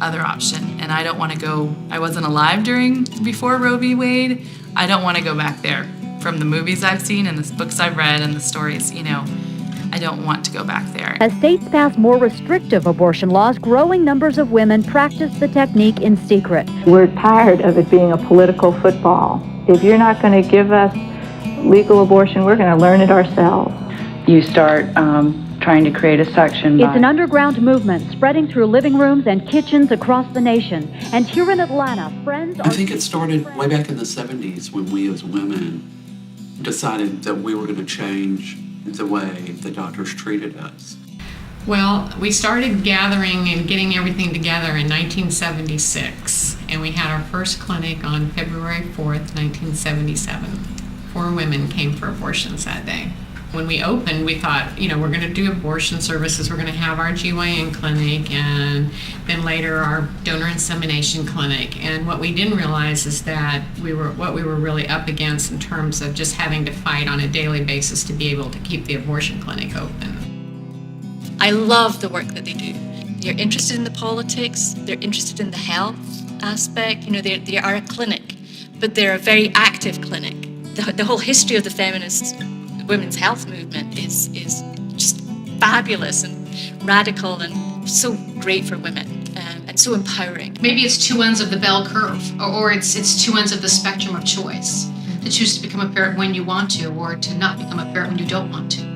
other option. And I don't want to go, I wasn't alive before Roe v. Wade. I don't want to go back there. From the movies I've seen and the books I've read and the stories, I don't want to go back there. As states pass more restrictive abortion laws, growing numbers of women practice the technique in secret. We're tired of it being a political football. If you're not going to give us legal abortion, we're going to learn it ourselves. You start trying to create a section. It's an underground movement spreading through living rooms and kitchens across the nation. And here in Atlanta, friends are... I think it started way back in the 70s when we as women decided that we were going to change the way the doctors treated us. Well, we started gathering and getting everything together in 1976, and we had our first clinic on February 4th, 1977. 4 women came for abortions that day. When we opened, we thought, we're going to do abortion services, we're going to have our GYN clinic, and then later our donor insemination clinic. And what we didn't realize is that what we were really up against in terms of just having to fight on a daily basis to be able to keep the abortion clinic open. I love the work that they do. They're interested in the politics, they're interested in the health aspect. They are a clinic, but they're a very active clinic. The whole history of the feminist women's health movement is just fabulous and radical and so great for women and so empowering. Maybe it's 2 ends of the bell curve, or it's 2 ends of the spectrum of choice. To choose to become a parent when you want to, or to not become a parent when you don't want to.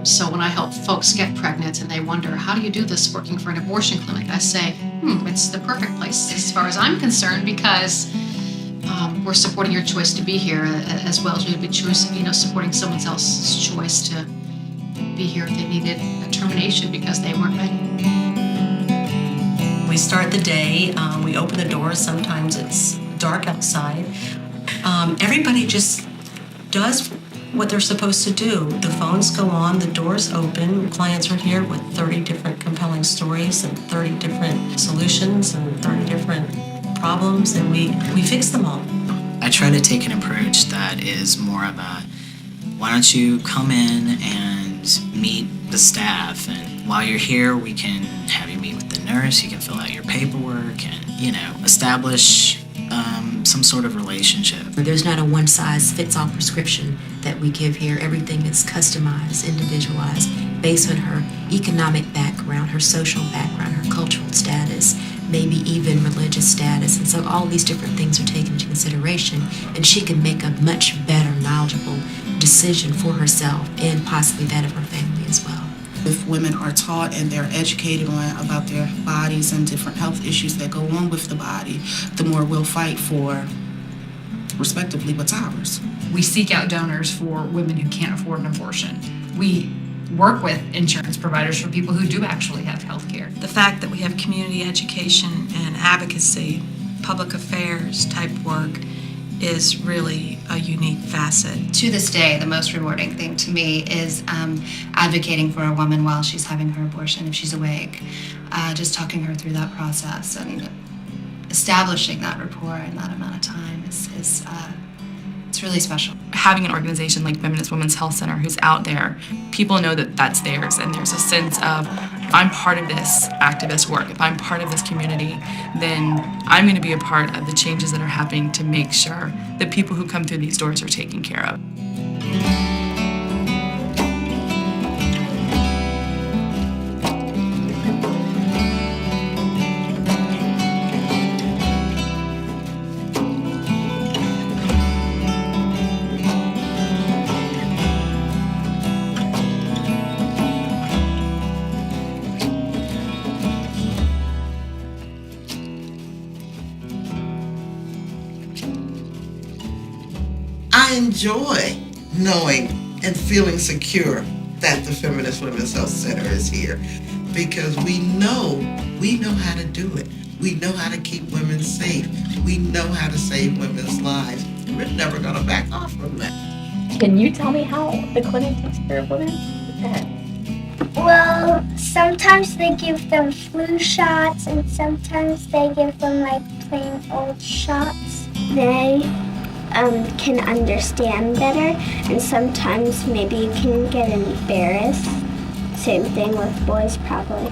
So when I help folks get pregnant and they wonder, how do you do this working for an abortion clinic? I say, it's the perfect place as far as I'm concerned, because we're supporting your choice to be here as well as we would be supporting someone else's choice to be here if they needed a termination because they weren't ready. We start the day, we open the doors, sometimes it's dark outside. Everybody just does what they're supposed to do. The phones go on, the doors open, clients are here with 30 different compelling stories and 30 different solutions and 30 different problems, and we fix them all. I try to take an approach that is more of a, why don't you come in and meet the staff, and while you're here we can have you meet with the nurse, you can fill out your paperwork and, establish some sort of relationship. There's not a one-size-fits-all prescription that we give here. Everything is customized, individualized, based on her economic background, her social background, her cultural status, maybe even religious status. And so all these different things are taken into consideration, and she can make a much better, knowledgeable decision for herself and possibly that of her family as well. If women are taught and they're educated about their bodies and different health issues that go on with the body, the more we'll fight for, respectively, what's ours. We seek out donors for women who can't afford an abortion. We work with insurance providers for people who do actually have health care. The fact that we have community education and advocacy, public affairs type work is really a unique facet. To this day, the most rewarding thing to me is advocating for a woman while she's having her abortion, if she's awake, just talking her through that process and establishing that rapport in that amount of time is it's really special. Having an organization like Feminist Women's Health Center who's out there, people know that that's theirs, and there's a sense of, if I'm part of this activist work, if I'm part of this community, then I'm going to be a part of the changes that are happening to make sure that people who come through these doors are taken care of. I enjoy knowing and feeling secure that the Feminist Women's Health Center is here, because we know how to do it. We know how to keep women safe. We know how to save women's lives. And we're never going to back off from that. Can you tell me how the clinic takes care of women? Well, sometimes they give them flu shots, and sometimes they give them like plain old shots. They can understand better, and sometimes maybe you can get embarrassed. Same thing with boys, probably.